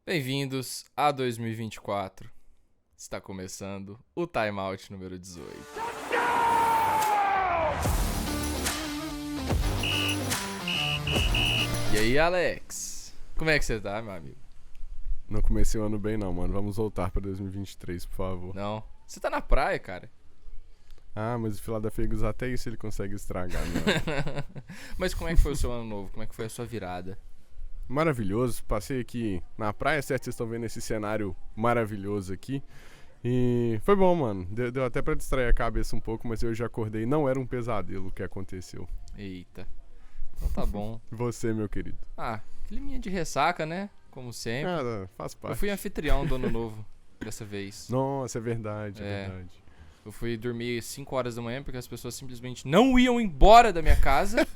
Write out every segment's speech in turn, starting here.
Bem-vindos a 2024. Está começando o Timeout número 18. E aí, Alex? Como é que você tá, meu amigo? Não comecei o ano bem não, mano. Vamos voltar pra 2023, por favor. Não? Você tá na praia, cara? Ah, mas o Philadelphia Eagles até isso ele consegue estragar, né? Mas como é que foi o seu ano novo? Como é que foi a sua virada? Maravilhoso. Passei aqui na praia, certo? Vocês estão vendo esse cenário maravilhoso aqui. E foi bom, mano. Deu até pra distrair a cabeça um pouco, mas eu já acordei. Não era um pesadelo o que aconteceu. Eita. Então tá bom. Você, meu querido. Ah, climinha de ressaca, né? Como sempre. Ah, faz parte. Eu fui anfitrião do ano novo dessa vez. Nossa, é verdade, é É. verdade. Eu fui dormir 5 horas da manhã porque as pessoas simplesmente não iam embora da minha casa.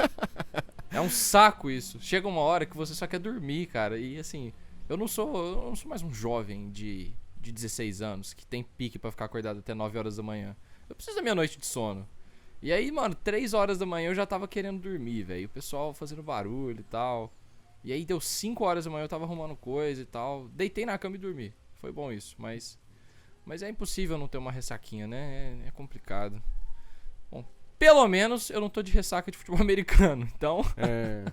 É um saco isso. Chega uma hora que você só quer dormir, cara. E assim, eu não sou mais um jovem de 16 anos que tem pique pra ficar acordado até 9 horas da manhã. Eu preciso da minha noite de sono. E aí, mano, 3 horas da manhã eu já tava querendo dormir, velho. O pessoal fazendo barulho e tal. E aí deu 5 horas da manhã, eu tava arrumando coisa e tal. Deitei na cama e dormi. Foi bom isso, mas é impossível não ter uma ressaquinha, né? É complicado. Bom, pelo menos eu não tô de ressaca de futebol americano. Então,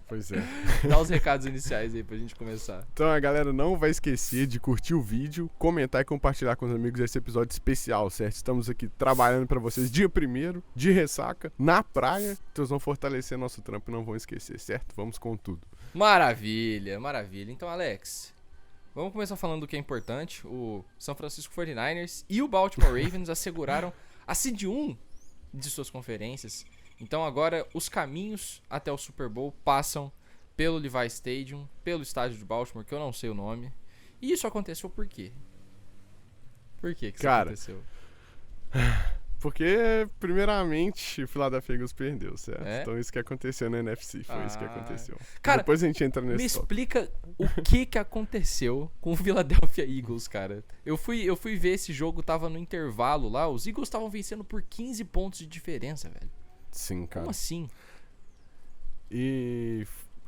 Pois é. dá os recados iniciais aí pra gente começar. Então a galera não vai esquecer de curtir o vídeo, comentar e compartilhar com os amigos esse episódio especial, certo? Estamos aqui trabalhando pra vocês dia 1º, de ressaca, na praia. Então vão fortalecer nosso trampo e não vão esquecer, certo? Vamos com tudo. Maravilha, maravilha. Então, Alex, vamos começar falando do que é importante. O San Francisco 49ers e o Baltimore Ravens asseguraram a seed 1 de suas conferências. Então agora os caminhos até o Super Bowl passam pelo Levi Stadium, pelo estádio de Baltimore, que eu não sei o nome. E isso aconteceu por quê? Por que isso Cara, aconteceu? Porque, primeiramente, o Philadelphia Eagles perdeu, certo? É? Então isso que aconteceu na NFC, foi isso que aconteceu. Cara, Depois a gente entra me nesse tópico. explica o que aconteceu com o Philadelphia Eagles, cara. Eu fui ver esse jogo, tava no intervalo lá, os Eagles estavam vencendo por 15 pontos de diferença, velho. Sim, cara. Como assim? E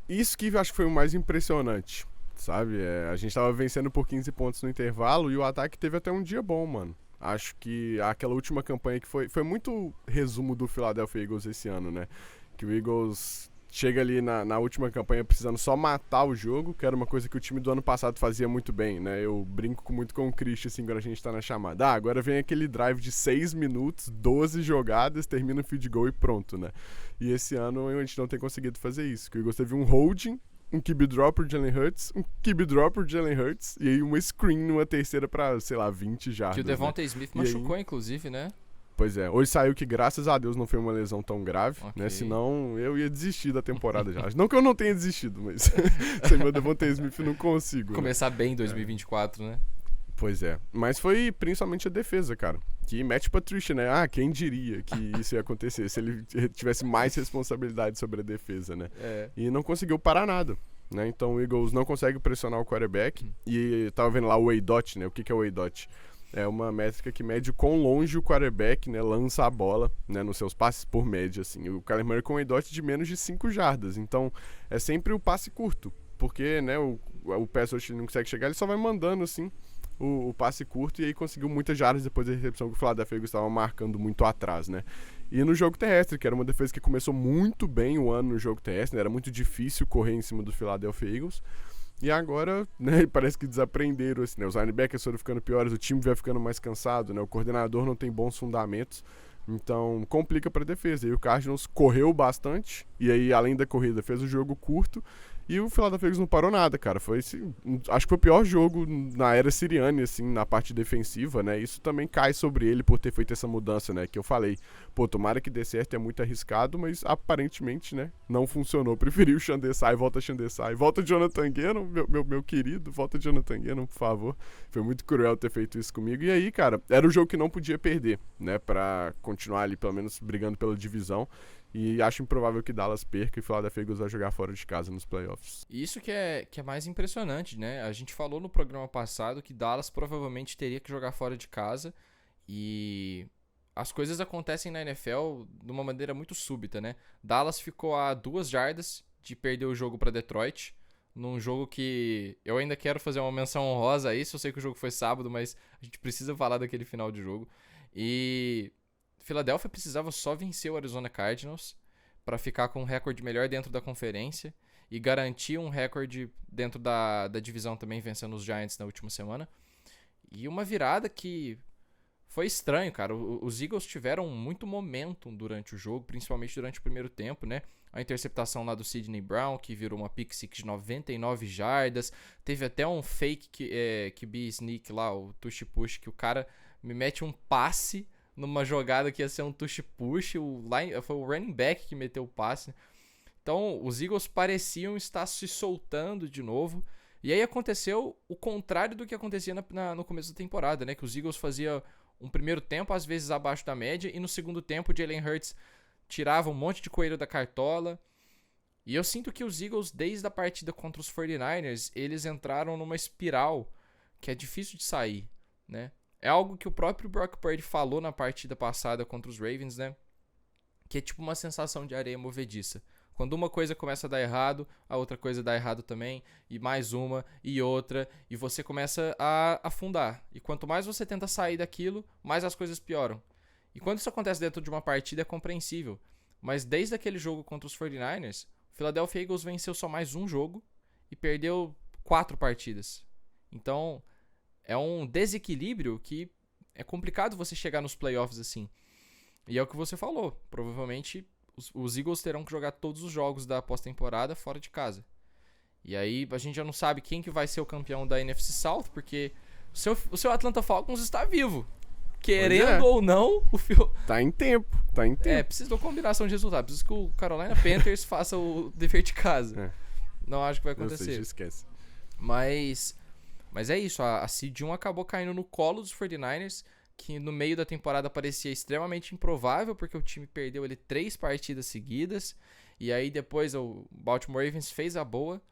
isso que eu acho que foi o mais impressionante, sabe? A gente tava vencendo por 15 pontos no intervalo e o ataque teve até um dia bom, mano. Acho que aquela última campanha que foi muito resumo do Philadelphia Eagles esse ano, né? Que o Eagles chega ali na última campanha precisando só matar o jogo, que era uma coisa que o time do ano passado fazia muito bem, né? Eu brinco muito com o Christian, assim, quando a gente tá na chamada. Agora vem aquele drive de 6 minutos, 12 jogadas, termina o field goal e pronto, né? E esse ano a gente não tem conseguido fazer isso. Que o Eagles teve um holding, um QB drop pro Jalen Hurts, um QB drop pro Jalen Hurts, e aí uma screen numa terceira pra, sei lá, 20 jardas. Que o Devonta Smith machucou, aí, inclusive, né? Pois é, hoje saiu que graças a Deus não foi uma lesão tão grave, Ok. né? Senão eu ia desistir da temporada já. Não que eu não tenha desistido, mas sem meu Devonta Smith não consigo. Começar bem em 2024, né? Pois é, mas foi principalmente a defesa, cara. Que Matt Patricia, né? Ah, quem diria que isso ia acontecer se ele tivesse mais responsabilidade sobre a defesa, né? É. E não conseguiu parar nada, né? Então o Eagles não consegue pressionar o quarterback. E tava vendo lá o A-Dot, né? O que é o A-Dot? É uma métrica que mede quão longe o quarterback, né, lança a bola, né, nos seus passes por média, assim. O Kyler Murray com um A-Dot de menos de 5 jardas. Então é sempre o passe curto, porque, né, o pass rush não consegue chegar, ele só vai mandando, assim, o passe curto, e aí conseguiu muitas jardas depois da recepção que o Philadelphia Eagles estava marcando muito atrás, né. E no jogo terrestre, que era uma defesa que começou muito bem o ano no jogo terrestre, né, era muito difícil correr em cima do Philadelphia Eagles. E agora, né, parece que desaprenderam, assim, né? Os linebackers foram ficando piores, o time vai ficando mais cansado, né? O coordenador não tem bons fundamentos, então complica para a defesa. E o Cardinals correu bastante, e aí além da corrida fez o jogo curto, e o Philadelphia Eagles não parou nada, cara. Foi acho que foi o pior jogo na era Sirianni, assim, na parte defensiva, né? Isso também cai sobre ele por ter feito essa mudança, né? Que eu falei, pô, tomara que dê certo, é muito arriscado, mas aparentemente, né, não funcionou. Preferiu o Sean Desai, volta Sean Desai, volta Jonathan Gannon, meu querido, volta Jonathan Gannon, por favor. Foi muito cruel ter feito isso comigo. E aí, cara, era o jogo que não podia perder, né, pra continuar ali, pelo menos, brigando pela divisão. E acho improvável que Dallas perca e o Philadelphia Eagles vai jogar fora de casa nos playoffs. Isso que é mais impressionante, né? A gente falou no programa passado que Dallas provavelmente teria que jogar fora de casa e as coisas acontecem na NFL de uma maneira muito súbita, né? Dallas ficou a 2 jardas de perder o jogo para Detroit num jogo que eu ainda quero fazer uma menção honrosa a isso. Eu sei que o jogo foi sábado, mas a gente precisa falar daquele final de jogo. E Philadelphia precisava só vencer o Arizona Cardinals para ficar com um recorde melhor dentro da conferência e garantir um recorde dentro da divisão também, vencendo os Giants na última semana. E uma virada que foi estranho, cara. Os Eagles tiveram muito momentum durante o jogo, principalmente durante o primeiro tempo, né? A interceptação lá do Sidney Brown, que virou uma pick six de 99 jardas. Teve até um fake QB sneak lá, o tush push, que o cara me mete um passe numa jogada que ia ser um tush push. Foi o running back que meteu o passe. Então, os Eagles pareciam estar se soltando de novo. E aí aconteceu o contrário do que acontecia no começo da temporada, né? Que os Eagles faziam um primeiro tempo, às vezes abaixo da média, e no segundo tempo o Jalen Hurts tirava um monte de coelho da cartola. E eu sinto que os Eagles, desde a partida contra os 49ers, eles entraram numa espiral que é difícil de sair, né? É algo que o próprio Brock Purdy falou na partida passada contra os Ravens, né? Que é tipo uma sensação de areia movediça. Quando uma coisa começa a dar errado, a outra coisa dá errado também, e mais uma, e outra, e você começa a afundar. E quanto mais você tenta sair daquilo, mais as coisas pioram. E quando isso acontece dentro de uma partida é compreensível. Mas desde aquele jogo contra os 49ers, o Philadelphia Eagles venceu só mais um jogo e perdeu 4 partidas. Então, é um desequilíbrio que é complicado você chegar nos playoffs assim. E é o que você falou, provavelmente os Eagles terão que jogar todos os jogos da pós-temporada fora de casa. E aí a gente já não sabe quem que vai ser o campeão da NFC South, porque o seu Atlanta Falcons está vivo. Querendo ou não, Tá em tempo. Precisa de uma combinação de resultados. Precisa que o Carolina Panthers faça o dever de casa. Não acho que vai acontecer. Você esquece. Mas é isso, a Seed 1 acabou caindo no colo dos 49ers, que no meio da temporada parecia extremamente improvável, porque o time perdeu ele 3 partidas seguidas, e aí depois o Baltimore Ravens fez a boa,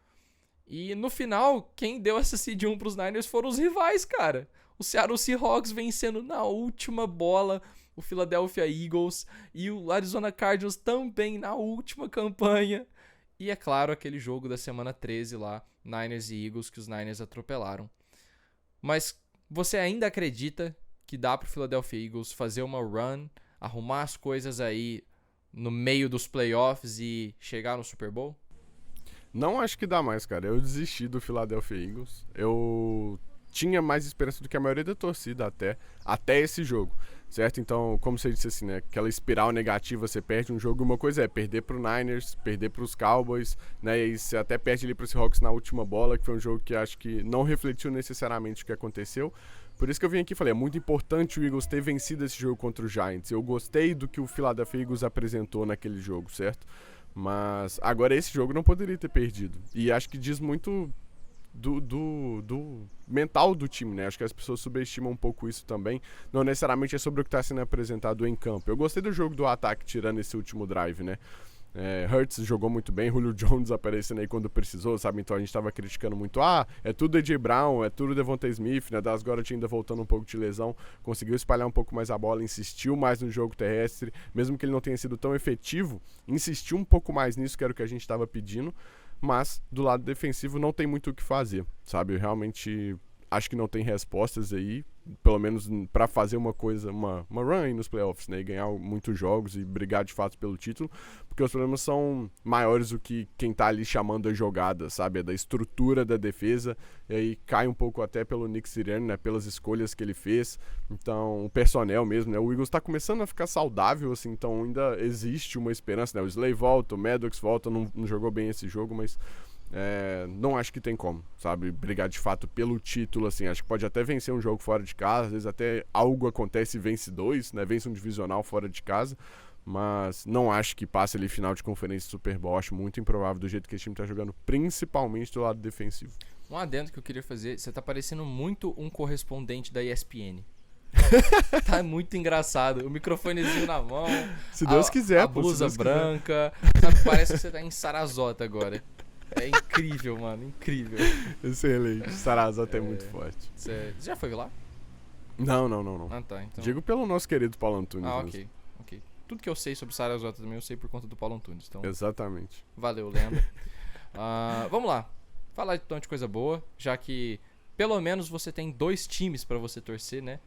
e no final, quem deu essa Seed 1 pros Niners foram os rivais, cara. O Seattle Seahawks vencendo na última bola o Philadelphia Eagles, e o Arizona Cardinals também na última campanha, e é claro, aquele jogo da semana 13 lá, Niners e Eagles, que os Niners atropelaram. Mas você ainda acredita que dá pro Philadelphia Eagles fazer uma run, arrumar as coisas aí no meio dos playoffs e chegar no Super Bowl? Não acho que dá mais, cara. Eu desisti do Philadelphia Eagles. Eu tinha mais esperança do que a maioria da torcida até esse jogo, certo? Então, como você disse assim, né? Aquela espiral negativa, você perde um jogo. Uma coisa é perder pro Niners, perder pros Cowboys, né? E você até perde ali pro Seahawks na última bola, que foi um jogo que acho que não refletiu necessariamente o que aconteceu. Por isso que eu vim aqui e falei, é muito importante o Eagles ter vencido esse jogo contra os Giants. Eu gostei do que o Philadelphia Eagles apresentou naquele jogo, certo? Mas agora esse jogo não poderia ter perdido. E acho que diz muito do mental do time, né? Acho que as pessoas subestimam um pouco isso também. Não necessariamente é sobre o que está sendo apresentado em campo. Eu gostei do jogo do ataque, tirando esse último drive, né? Hurts jogou muito bem, Julio Jones aparecendo aí quando precisou, sabe? Então a gente tava criticando muito, é tudo AJ Brown, é tudo Devonta Smith, né? Das Goddard ainda voltando um pouco de lesão, conseguiu espalhar um pouco mais a bola, insistiu mais no jogo terrestre, mesmo que ele não tenha sido tão efetivo, insistiu um pouco mais nisso, que era o que a gente tava pedindo, mas do lado defensivo não tem muito o que fazer, sabe? Eu realmente acho que não tem respostas aí, pelo menos para fazer uma run aí nos playoffs, né, e ganhar muitos jogos e brigar de fato pelo título, porque os problemas são maiores do que quem tá ali chamando a jogada, sabe, é da estrutura da defesa, e aí cai um pouco até pelo Nick Sirianni, né, pelas escolhas que ele fez, então o personnel mesmo, né, o Eagles tá começando a ficar saudável, assim, então ainda existe uma esperança, né, o Slay volta, o Maddox volta, não jogou bem esse jogo, mas não acho que tem como, sabe, brigar de fato pelo título, assim, acho que pode até vencer um jogo fora de casa, às vezes até algo acontece e vence 2, né, vence um divisional fora de casa, mas não acho que passe ali final de conferência do Super Bowl, acho muito improvável do jeito que esse time tá jogando, principalmente do lado defensivo. Um adendo que eu queria fazer, você tá parecendo muito um correspondente da ESPN. Tá muito engraçado, o microfonezinho na mão, se Deus quiser, a blusa branca, sabe, parece que você tá em Sarasota agora. É incrível, mano, incrível. Excelente, Sarasota é muito forte. Você já foi lá? Não. Ah, tá, então... Digo pelo nosso querido Paulo Antunes. Ok. Tudo que eu sei sobre Sarasota também eu sei por conta do Paulo Antunes, então... Exatamente. Valeu, lenda. Vamos lá. falar então de coisa boa, já que pelo menos você tem 2 times pra você torcer, né?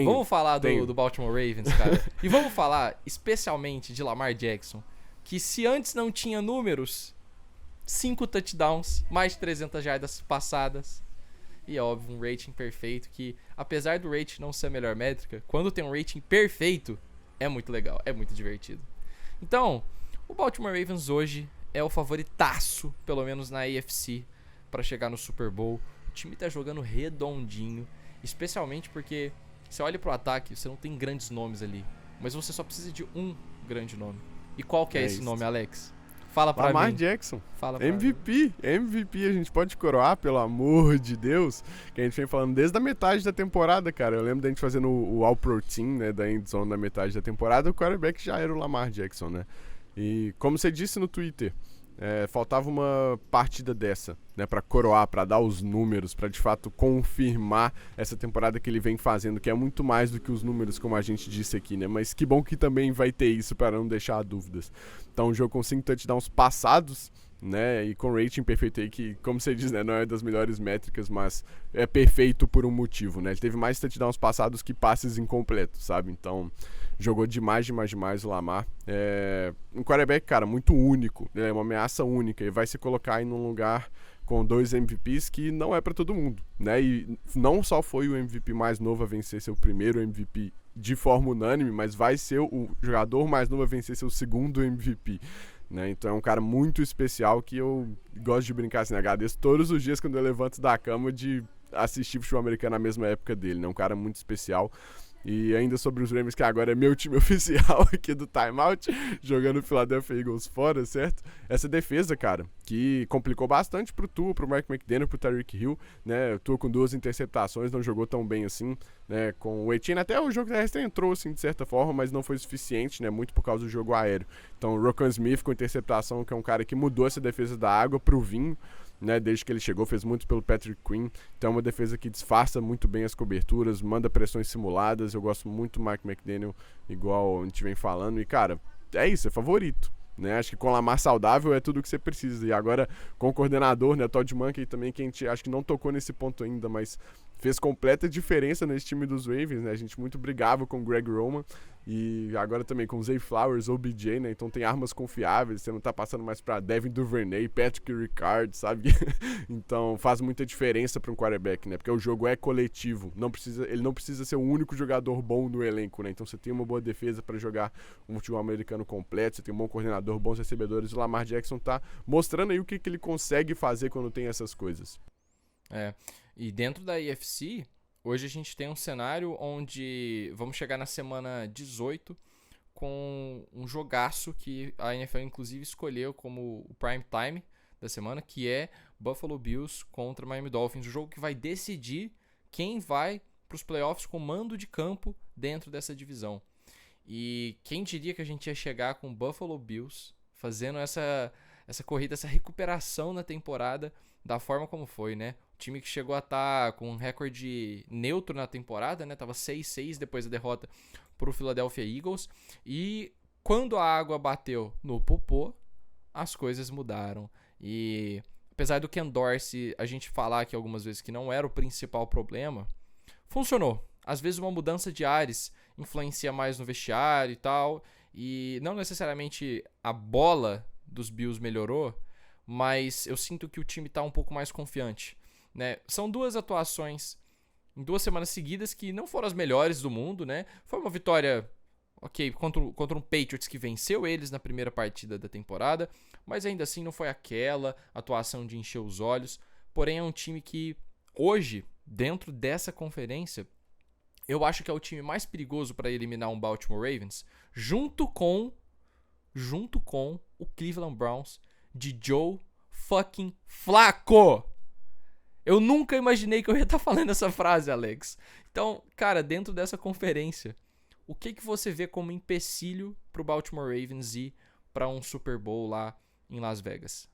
Vamos falar do Baltimore Ravens, cara. E vamos falar especialmente de Lamar Jackson, que se antes não tinha números, 5 touchdowns, mais de 300 jardas passadas. E é óbvio, um rating perfeito que, apesar do rating não ser a melhor métrica, quando tem um rating perfeito, é muito legal, é muito divertido. Então, o Baltimore Ravens hoje é o favoritaço, pelo menos na AFC, para chegar no Super Bowl. O time tá jogando redondinho, especialmente porque você olha pro ataque, você não tem grandes nomes ali, mas você só precisa de um grande nome. E qual que é esse nome, Alex? Fala pra Lamar mim. Jackson. Fala pra MVP. mim. MVP a gente pode coroar, pelo amor de Deus. Que a gente vem falando desde a metade da temporada, cara. Eu lembro da gente fazendo o All-Pro Team, né, da endzone na metade da temporada. O quarterback já era o Lamar Jackson, né? E como você disse no Twitter, faltava uma partida dessa, né, para coroar, para dar os números, para de fato confirmar essa temporada que ele vem fazendo, que é muito mais do que os números, como a gente disse aqui, né? Mas que bom que também vai ter isso para não deixar dúvidas. Então, um jogo com 5 touchdowns passados, né, e com rating perfeito aí, que, como você diz, né, não é das melhores métricas, mas é perfeito por um motivo, né? Ele teve mais touchdowns passados que passes incompletos, sabe? Então, jogou demais o Lamar. Um quarterback, cara, muito único, né? Uma ameaça única, e vai se colocar aí num lugar com 2 MVPs que não é pra todo mundo, né? E não só foi o MVP mais novo a vencer seu primeiro MVP de forma unânime, mas vai ser o jogador mais novo a vencer seu segundo MVP. Né? Então é um cara muito especial que eu gosto de brincar assim, agradeço todos os dias quando eu levanto da cama de assistir futebol americano na mesma época dele, né? Um cara muito especial. E ainda sobre os Ravens, que agora é meu time oficial aqui do timeout, jogando o Philadelphia Eagles fora, certo? Essa defesa, cara, que complicou bastante pro Tua, pro Mark McDaniel, pro Tyreek Hill, né? O Tua com 2 interceptações, não jogou tão bem assim, né? Com o Etienne, até o jogo terrestre entrou, assim, de certa forma, mas não foi suficiente, né? Muito por causa do jogo aéreo. Então, o Roquan Smith com interceptação, que é um cara que mudou essa defesa da água pro vinho, né, desde que ele chegou, fez muito pelo Patrick Queen. Então é uma defesa que disfarça muito bem as coberturas, manda pressões simuladas. Eu gosto muito do Mike McDaniel, igual a gente vem falando. E, cara, é isso, é favorito. Né? Acho que com o Lamar saudável é tudo o que você precisa. E agora com o coordenador, né, Todd Monken também, que a gente acho que não tocou nesse ponto ainda, mas fez completa diferença nesse time dos Ravens, né? A gente muito brigava com o Greg Roman e agora também com o Zay Flowers, OBJ, né? Então tem armas confiáveis, você não tá passando mais pra Devin Duvernay, Patrick Ricard, sabe? Então faz muita diferença para um quarterback, né? Porque o jogo é coletivo, ele não precisa ser o único jogador bom no elenco, né? Então você tem uma boa defesa para jogar um futebol americano completo, você tem um bom coordenador, bons recebedores. O Lamar Jackson tá mostrando aí o que ele consegue fazer quando tem essas coisas. E dentro da AFC, hoje a gente tem um cenário onde vamos chegar na semana 18 com um jogaço que a NFL inclusive escolheu como o prime time da semana, que é Buffalo Bills contra Miami Dolphins, o jogo que vai decidir quem vai para os playoffs com mando de campo dentro dessa divisão. E quem diria que a gente ia chegar com Buffalo Bills fazendo essa corrida, essa recuperação na temporada da forma como foi, né? O time que chegou a estar com um recorde neutro na temporada, né? Tava 6-6 depois da derrota pro Philadelphia Eagles. E quando a água bateu no popô, as coisas mudaram. E apesar do Ken Dorsey a gente falar aqui algumas vezes que não era o principal problema, funcionou. Às vezes uma mudança de ares influencia mais no vestiário e tal. E não necessariamente a bola dos Bills melhorou, mas eu sinto que o time tá um pouco mais confiante, né? São 2 atuações em 2 semanas seguidas que não foram as melhores do mundo, né? Foi uma vitória, ok, contra um Patriots que venceu eles na primeira partida da temporada, mas ainda assim não foi aquela atuação de encher os olhos. Porém é um time que hoje, dentro dessa conferência, eu acho que é o time mais perigoso para eliminar um Baltimore Ravens, junto com o Cleveland Browns de Joe fucking Flacco. Eu nunca imaginei que eu ia estar falando essa frase, Alex. Então, cara, dentro dessa conferência, o que você vê como empecilho pro Baltimore Ravens ir para um Super Bowl lá em Las Vegas?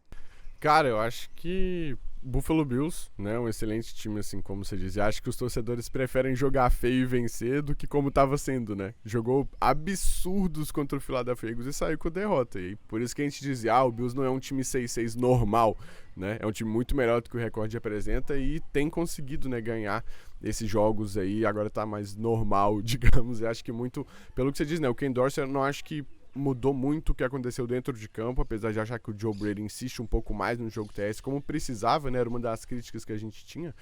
Cara, eu acho que Buffalo Bills, né, um excelente time, assim como você diz. E acho que os torcedores preferem jogar feio e vencer do que como estava sendo, né? Jogou absurdos contra o Philadelphia Eagles e saiu com a derrota. E por isso que a gente dizia, o Bills não é um time 6-6 normal, né? É um time muito melhor do que o recorde apresenta e tem conseguido, né, ganhar esses jogos aí. Agora tá mais normal, digamos. Eu acho que muito, pelo que você diz, né, o Ken Dorsey, eu não acho que mudou muito o que aconteceu dentro de campo, apesar de achar que o Joe Brady insiste um pouco mais no jogo terrestre, como precisava, né? Era uma das críticas que a gente tinha.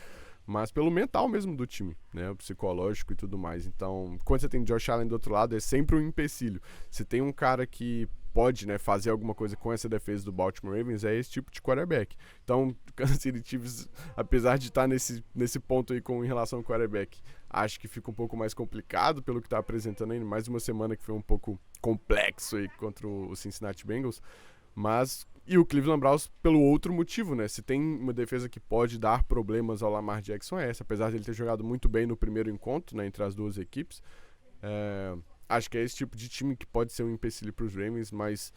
Mas pelo mental mesmo do time, né? O psicológico e tudo mais. Então, quando você tem Josh Allen do outro lado, é sempre um empecilho. Se tem um cara que pode, né, fazer alguma coisa com essa defesa do Baltimore Ravens, é esse tipo de quarterback. Então, o Kansas City Chiefs, apesar de estar nesse ponto aí em relação ao quarterback, acho que fica um pouco mais complicado pelo que está apresentando ainda. Mais uma semana que foi um pouco complexo aí contra o Cincinnati Bengals. Mas... E o Cleveland Browns pelo outro motivo, né? Se tem uma defesa que pode dar problemas ao Lamar Jackson é essa. Apesar de ele ter jogado muito bem no primeiro encontro, né, entre as duas equipes. Acho que é esse tipo de time que pode ser um empecilho para os Ravens, mas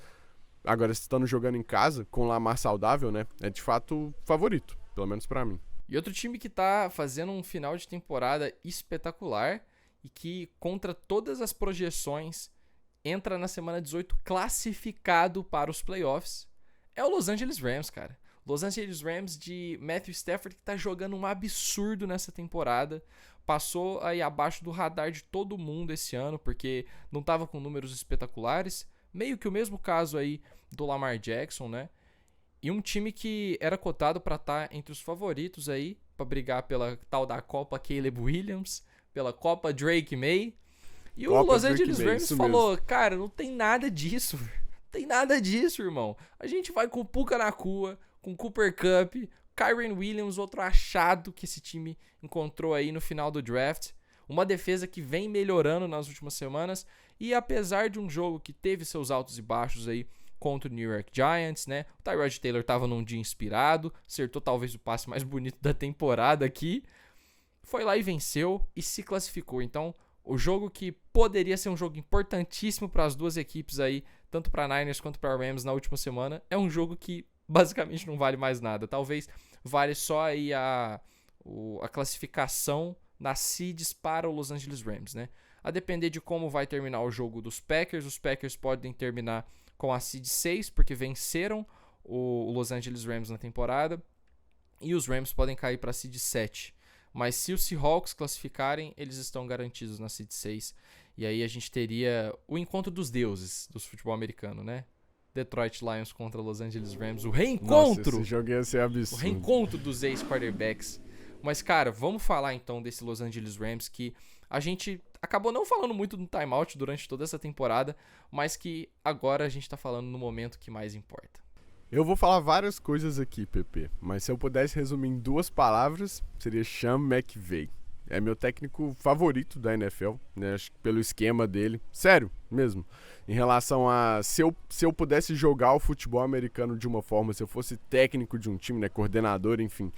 agora estando jogando em casa, com o Lamar saudável, né? É de fato favorito, pelo menos para mim. E outro time que tá fazendo um final de temporada espetacular e que, contra todas as projeções, entra na semana 18 classificado para os playoffs, é o Los Angeles Rams, cara. Los Angeles Rams de Matthew Stafford, que tá jogando um absurdo nessa temporada. Passou aí abaixo do radar de todo mundo esse ano, porque não tava com números espetaculares. Meio que o mesmo caso aí do Lamar Jackson, né? E um time que era cotado para estar entre os favoritos aí, para brigar pela tal da Copa Caleb Williams, pela Copa Drake May. E o Los Angeles Rams falou, cara, não tem nada disso. Tem nada disso, irmão. A gente vai com o Puka Nacua, com Cooper Kupp, Kyren Williams, outro achado que esse time encontrou aí no final do draft. Uma defesa que vem melhorando nas últimas semanas. E apesar de um jogo que teve seus altos e baixos aí contra o New York Giants, né? O Tyrod Taylor tava num dia inspirado, acertou talvez o passe mais bonito da temporada aqui. Foi lá e venceu e se classificou. Então, o jogo que poderia ser um jogo importantíssimo para as duas equipes aí, tanto para Niners quanto para Rams na última semana, é um jogo que basicamente não vale mais nada. Talvez vale só aí a classificação nas seeds para o Los Angeles Rams, né? A depender de como vai terminar o jogo dos Packers, os Packers podem terminar com a seed 6, porque venceram o Los Angeles Rams na temporada, e os Rams podem cair para a seed 7. Mas se os Seahawks classificarem, eles estão garantidos na seed 6. E aí a gente teria o encontro dos deuses do futebol americano, né? Detroit Lions contra Los Angeles Rams. O reencontro! Nossa, esse jogo ia ser absurdo. O reencontro dos ex-quarterbacks. Mas, cara, vamos falar então desse Los Angeles Rams que a gente acabou não falando muito no timeout durante toda essa temporada, mas que agora a gente tá falando no momento que mais importa. Eu vou falar várias coisas aqui, Pepe, mas se eu pudesse resumir em 2 palavras, seria Sean McVay. É meu técnico favorito da NFL, né? Acho que pelo esquema dele. Sério, mesmo. Em relação a... Se eu pudesse jogar o futebol americano de uma forma, se eu fosse técnico de um time, né? Coordenador, enfim...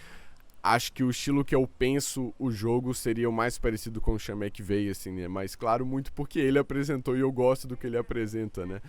Acho que o estilo que eu penso o jogo seria o mais parecido com o Sean McVay, assim, né? Mas, claro, muito porque ele apresentou e eu gosto do que ele apresenta, né?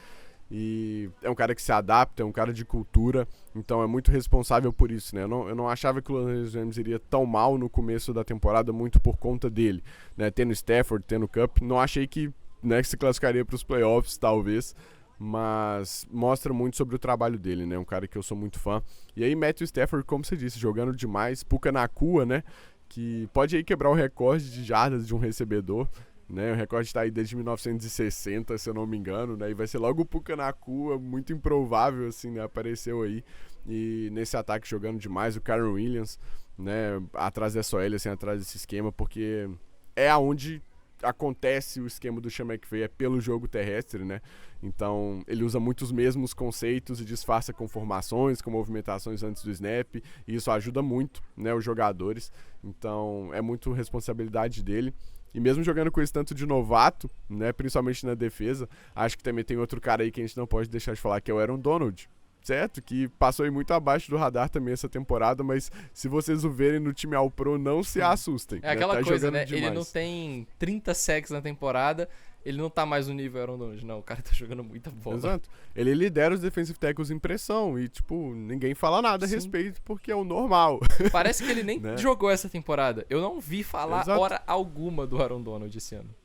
E é um cara que se adapta, é um cara de cultura, então é muito responsável por isso, né? Eu não achava que o Los Angeles Rams iria tão mal no começo da temporada muito por conta dele, né? Tendo Stafford, tendo Kupp, não achei que, né, que se classificaria para os playoffs, talvez, mas mostra muito sobre o trabalho dele, né? Um cara que eu sou muito fã. E aí Matthew Stafford, como você disse, jogando demais, Puka Nacua, né? Que pode aí quebrar o recorde de jardas de um recebedor, né? O recorde está aí desde 1960, se eu não me engano, né? E vai ser logo o Puka Nacua, muito improvável, assim, né? Apareceu aí. E nesse ataque jogando demais, o Kyren Williams, né? Atrás dessa OL, assim, atrás desse esquema, porque é aonde acontece o esquema do Sean McVay, é pelo jogo terrestre, né? Então ele usa muito os mesmos conceitos e disfarça com formações, com movimentações antes do snap, e isso ajuda muito, né, os jogadores. Então é muito responsabilidade dele. E mesmo jogando com esse tanto de novato, né, principalmente na defesa, acho que também tem outro cara aí que a gente não pode deixar de falar, que é o Aaron Donald. Certo, que passou aí muito abaixo do radar também essa temporada, mas se vocês o verem no time All-Pro, não se assustem. É aquela coisa, né? Demais. Ele não tem 30 sacks na temporada, ele não tá mais no nível Aaron Donald, não. O cara tá jogando muita bola. Exato. Ele lidera os defensive tackles em pressão e, tipo, ninguém fala nada a respeito porque é o normal. Parece que ele nem né? jogou essa temporada. Eu não vi falar Exato. hora alguma do Aaron Donald esse ano.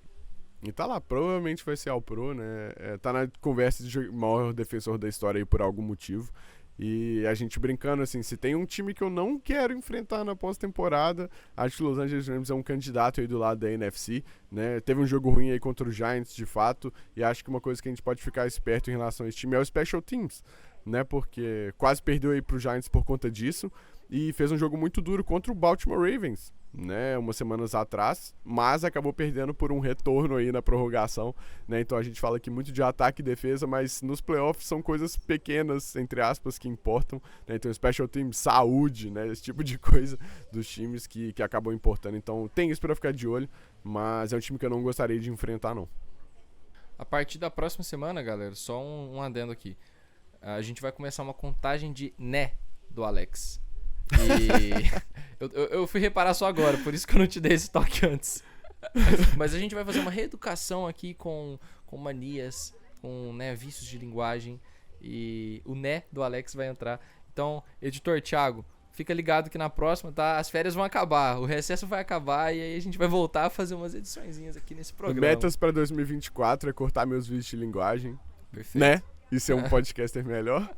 E tá lá, provavelmente vai ser All-Pro, né? Tá na conversa de maior defensor da história aí por algum motivo. E a gente brincando assim, se tem um time que eu não quero enfrentar na pós-temporada, acho que o Los Angeles Rams é um candidato aí do lado da NFC, né? Teve um jogo ruim aí contra o Giants, de fato, e acho que uma coisa que a gente pode ficar esperto em relação a esse time é o Special Teams, né? Porque quase perdeu aí pro Giants por conta disso e fez um jogo muito duro contra o Baltimore Ravens, né, umas semanas atrás, mas acabou perdendo por um retorno aí na prorrogação, né? Então a gente fala aqui muito de ataque e defesa, mas nos playoffs são coisas pequenas, entre aspas, que importam, né? Então special team, saúde, né, esse tipo de coisa dos times que acabam importando. Então tem isso pra ficar de olho, mas é um time que eu não gostaria de enfrentar, não. A partir da próxima semana, galera, só um adendo aqui. A gente vai começar uma contagem de né do Alex. E eu fui reparar só agora, por isso que eu não te dei esse toque antes. Mas a gente vai fazer uma reeducação aqui com manias, com, né, vícios de linguagem. E o né do Alex vai entrar. Então, editor Thiago, fica ligado que na próxima, tá? As férias vão acabar, o recesso vai acabar e aí a gente vai voltar a fazer umas ediçõezinhas aqui nesse programa. Metas pra 2024 é cortar meus vícios de linguagem. Perfeito. Né? E ser um podcaster melhor.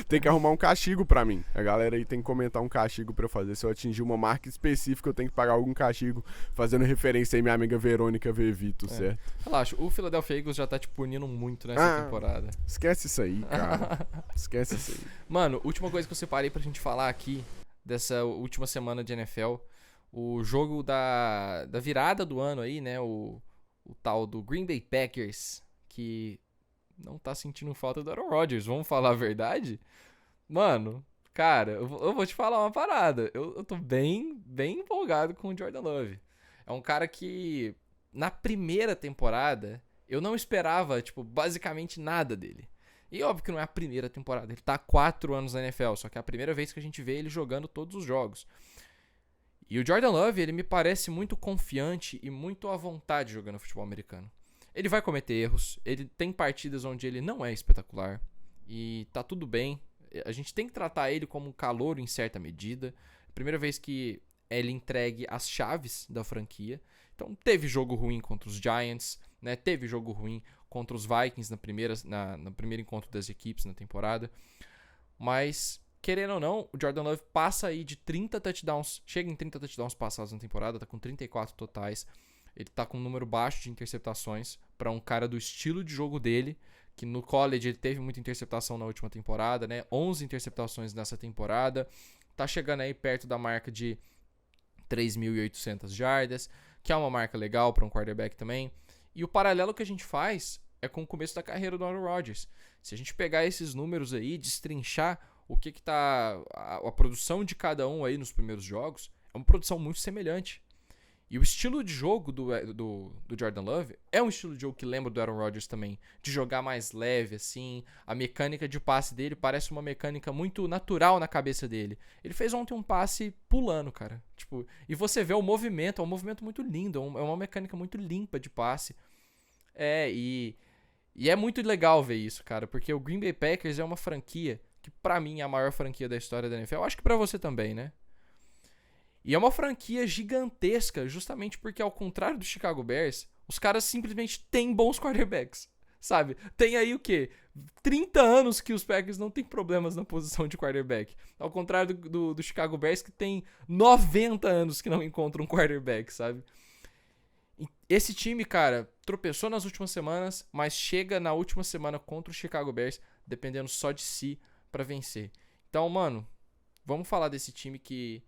Tem que arrumar um castigo pra mim. A galera aí tem que comentar um castigo pra eu fazer. Se eu atingir uma marca específica, eu tenho que pagar algum castigo, fazendo referência aí minha amiga Verônica Vevito, certo? Relaxa, o Philadelphia Eagles já tá te punindo muito nessa temporada. Esquece isso aí, cara. Esquece isso aí. Mano, última coisa que eu separei pra gente falar aqui, dessa última semana de NFL, o jogo da virada do ano aí, né? O tal do Green Bay Packers, que não tá sentindo falta do Aaron Rodgers, vamos falar a verdade? Mano, cara, eu vou te falar uma parada. Eu tô bem empolgado com o Jordan Love. É um cara que, na primeira temporada, eu não esperava, tipo, basicamente nada dele. E óbvio que não é a primeira temporada, ele tá há 4 anos na NFL, só que é a primeira vez que a gente vê ele jogando todos os jogos. E o Jordan Love, ele me parece muito confiante e muito à vontade jogando futebol americano. Ele vai cometer erros, ele tem partidas onde ele não é espetacular e tá tudo bem. A gente tem que tratar ele como um calouro em certa medida. Primeira vez que ele entregue as chaves da franquia. Então teve jogo ruim contra os Giants, né? Teve jogo ruim contra os Vikings no primeiro encontro das equipes na temporada. Mas, querendo ou não, o Jordan Love passa aí de 30 touchdowns, chega em 30 touchdowns passados na temporada, tá com 34 totais. Ele tá com um número baixo de interceptações para um cara do estilo de jogo dele, que no college ele teve muita interceptação na última temporada, né? 11 interceptações nessa temporada. Tá chegando aí perto da marca de 3.800 jardas, que é uma marca legal para um quarterback também. E o paralelo que a gente faz é com o começo da carreira do Aaron Rodgers. Se a gente pegar esses números aí, destrinchar o que tá a produção de cada um aí nos primeiros jogos, é uma produção muito semelhante. E o estilo de jogo do Jordan Love é um estilo de jogo que lembra do Aaron Rodgers também. De jogar mais leve, assim. A mecânica de passe dele parece uma mecânica muito natural na cabeça dele. Ele fez ontem um passe pulando, cara. Tipo, e você vê o movimento, é um movimento muito lindo. É uma mecânica muito limpa de passe. E é muito legal ver isso, cara. Porque o Green Bay Packers é uma franquia que pra mim é a maior franquia da história da NFL. Acho que pra você também, né? E é uma franquia gigantesca, justamente porque, ao contrário do Chicago Bears, os caras simplesmente têm bons quarterbacks, sabe? Tem aí o quê? 30 anos que os Packers não têm problemas na posição de quarterback. Ao contrário do Chicago Bears, que tem 90 anos que não encontra um quarterback, sabe? E esse time, cara, tropeçou nas últimas semanas, mas chega na última semana contra o Chicago Bears, dependendo só de si pra vencer. Então, mano, vamos falar desse time que,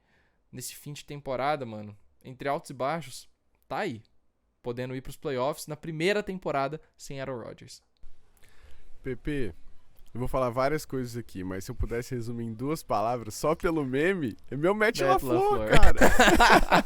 nesse fim de temporada, mano, entre altos e baixos, tá aí, podendo ir pros playoffs na primeira temporada sem Aaron Rodgers. Pepe, eu vou falar várias coisas aqui, mas se eu pudesse resumir em 2 palavras, só pelo meme, é meu Matt LaFleur, cara.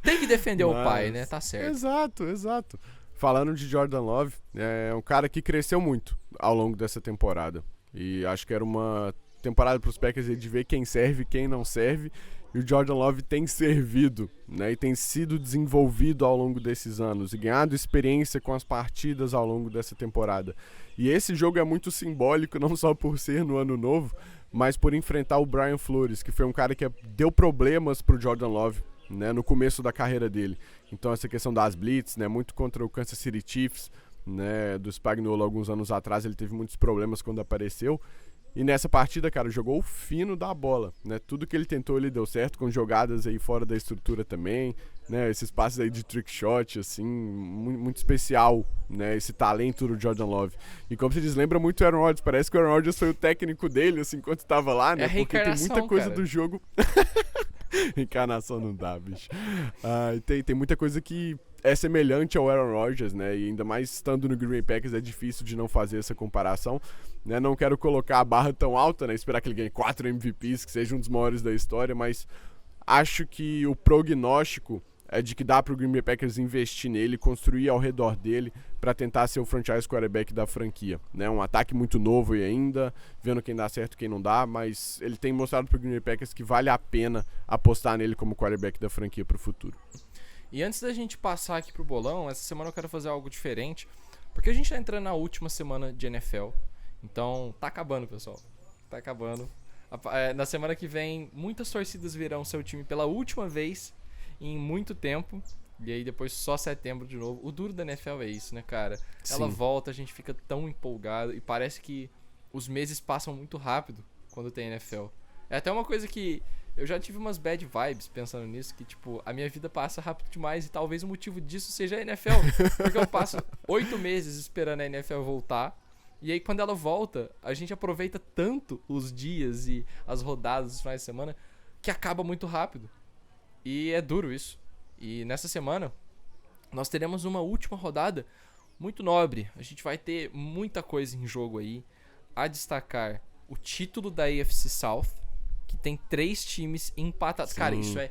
Tem que defender o pai, né? Tá certo. Exato. Falando de Jordan Love, é um cara que cresceu muito ao longo dessa temporada. E acho que era uma temporada pros Packers de ver quem serve e quem não serve. E o Jordan Love tem servido, né, e tem sido desenvolvido ao longo desses anos e ganhado experiência com as partidas ao longo dessa temporada. E esse jogo é muito simbólico, não só por ser no ano novo, mas por enfrentar o Brian Flores, que foi um cara que deu problemas pro Jordan Love, né, no começo da carreira dele. Então essa questão das blitz, né, muito contra o Kansas City Chiefs, né, do Spagnuolo alguns anos atrás, ele teve muitos problemas quando apareceu. E nessa partida, cara, jogou o fino da bola, né? Tudo que ele tentou, ele deu certo, com jogadas aí fora da estrutura também, né? Esses passes aí de trick shot, assim, muito especial, né? Esse talento do Jordan Love. E como você diz, lembra muito o Aaron Rodgers. Parece que o Aaron Rodgers foi o técnico dele, assim, enquanto tava lá, né? Porque tem muita coisa, cara, do jogo... Encarnação não dá, bicho. Tem muita coisa que é semelhante ao Aaron Rodgers, né? E ainda mais estando no Green Bay Packers é difícil de não fazer essa comparação, né? Não quero colocar a barra tão alta, né? Esperar que ele ganhe 4 MVPs, que seja um dos maiores da história, mas acho que o prognóstico é de que dá pro Green Bay Packers investir nele, construir ao redor dele para tentar ser o franchise quarterback da franquia, né? Um ataque muito novo e ainda, vendo quem dá certo e quem não dá, mas ele tem mostrado pro Green Bay Packers que vale a pena apostar nele como quarterback da franquia pro futuro. E antes da gente passar aqui pro bolão, essa semana eu quero fazer algo diferente, porque a gente tá entrando na última semana de NFL, então tá acabando, pessoal, tá acabando. Na semana que vem, muitas torcidas verão seu time pela última vez em muito tempo, e aí depois só setembro de novo. O duro da NFL é isso, né, cara? Sim. Ela volta, a gente fica tão empolgado, e parece que os meses passam muito rápido quando tem NFL. É até uma coisa que eu já tive umas bad vibes pensando nisso, que tipo, a minha vida passa rápido demais, e talvez o motivo disso seja a NFL, porque eu passo 8 meses esperando a NFL voltar, e aí quando ela volta, a gente aproveita tanto os dias e as rodadas dos finais de semana, que acaba muito rápido. E é duro isso. E nessa semana, nós teremos uma última rodada muito nobre. A gente vai ter muita coisa em jogo aí. A destacar o título da AFC South, que tem 3 times empatados. Sim. Cara, isso é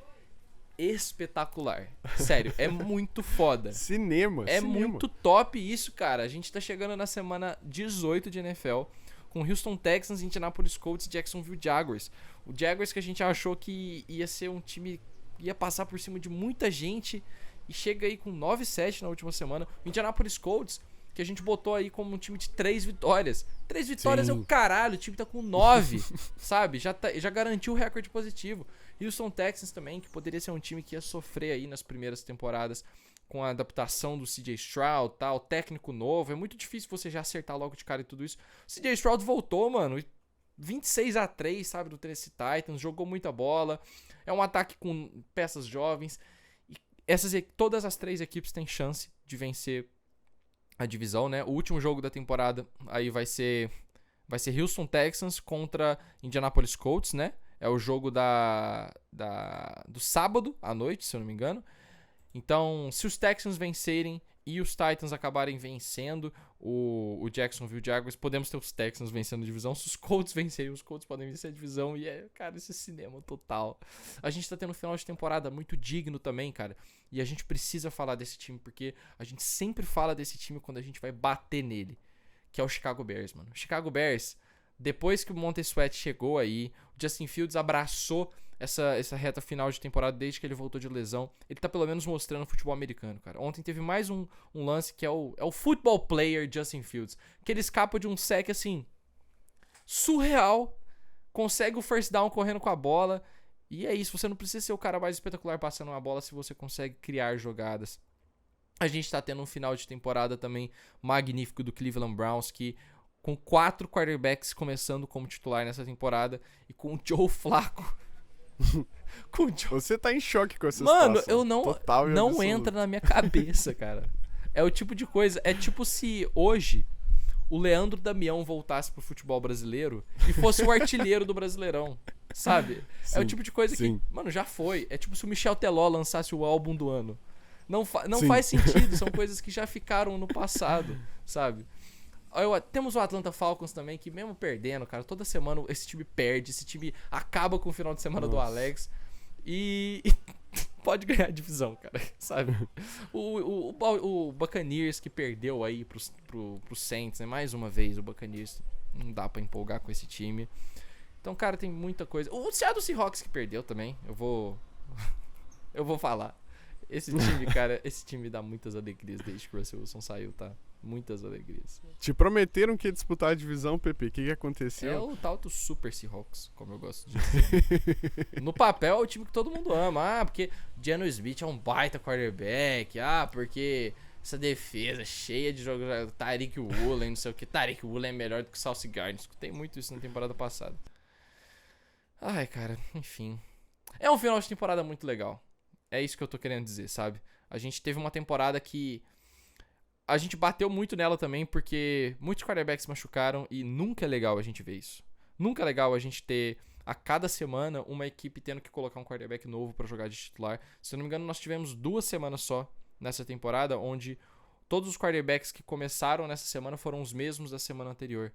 espetacular. Sério, é muito foda. Cinema. Muito top isso, cara. A gente tá chegando na semana 18 de NFL, com Houston Texans, Indianapolis Colts e Jacksonville Jaguars. O Jaguars que a gente achou que ia ser um time... ia passar por cima de muita gente e chega aí com 9-7 na última semana. O Indianapolis Colts, que a gente botou aí como um time de 3 vitórias. 3 vitórias Sim. É o caralho, o time tá com 9, sabe? Já garantiu o recorde positivo. Houston Texans também, que poderia ser um time que ia sofrer aí nas primeiras temporadas com a adaptação do CJ Stroud, tal, técnico novo. É muito difícil você já acertar logo de cara e tudo isso. O CJ Stroud voltou, mano, 26-3, sabe, do Tennessee Titans, jogou muita bola. É um ataque com peças jovens. E todas as 3 equipes têm chance de vencer a divisão, né? O último jogo da temporada aí vai ser Houston Texans contra Indianapolis Colts, né? É o jogo do sábado à noite, se eu não me engano. Então, se os Texans vencerem e os Titans acabarem vencendo o Jacksonville Jaguars, podemos ter os Texans vencendo a divisão. Se os Colts vencerem, os Colts podem vencer a divisão. E cara, esse cinema total. A gente tá tendo um final de temporada muito digno também, cara. E a gente precisa falar desse time, porque a gente sempre fala desse time quando a gente vai bater nele, que é o Chicago Bears, mano. O Chicago Bears, depois que o Montez Sweat chegou aí, o Justin Fields abraçou essa reta final de temporada desde que ele voltou de lesão. Ele tá pelo menos mostrando futebol americano, cara. Ontem teve mais um lance que é o football player Justin Fields, que ele escapa de um sec assim surreal, consegue o first down correndo com a bola. E é isso, você não precisa ser o cara mais espetacular passando uma bola se você consegue criar jogadas. A gente tá tendo um final de temporada também magnífico do Cleveland Browns, que com 4 quarterbacks começando como titular nessa temporada, e com o Joe Flacco. Você tá em choque com essa situação. Mano, eu não entra na minha cabeça, cara. É o tipo de coisa, é tipo se hoje o Leandro Damião voltasse pro futebol brasileiro e fosse o artilheiro do Brasileirão, sabe? Sim, é o tipo de coisa que, mano, já foi. É tipo se o Michel Teló lançasse o álbum do ano. Não faz sentido, são coisas que já ficaram no passado, sabe? Temos o Atlanta Falcons também, que mesmo perdendo, cara, toda semana esse time perde, esse time acaba com o final de semana do Alex e pode ganhar a divisão, cara, sabe? O Buccaneers que perdeu aí pro Saints, né? Mais uma vez o Buccaneers, não dá pra empolgar com esse time. Então, cara, tem muita coisa. O Seattle Seahawks que perdeu também, eu vou falar. Esse time, cara, esse time dá muitas alegrias desde que o Russell Wilson saiu, tá? Muitas alegrias. Te prometeram que ia disputar a divisão, Pepe. O que aconteceu? É o tal do Super Seahawks, como eu gosto de dizer. No papel é o time que todo mundo ama. Ah, porque Geno Smith é um baita quarterback. Ah, porque essa defesa cheia de jogos. Tariq Woolen, não sei o que. Tariq Woolen é melhor do que o Sauce Gardner. Escutei muito isso na temporada passada. Ai, cara, enfim. É um final de temporada muito legal. É isso que eu tô querendo dizer, sabe? A gente teve uma temporada que a gente bateu muito nela também, porque muitos quarterbacks machucaram e nunca é legal a gente ver isso. Nunca é legal a gente ter, a cada semana, uma equipe tendo que colocar um quarterback novo pra jogar de titular. Se eu não me engano, nós tivemos 2 semanas só nessa temporada, onde todos os quarterbacks que começaram nessa semana foram os mesmos da semana anterior.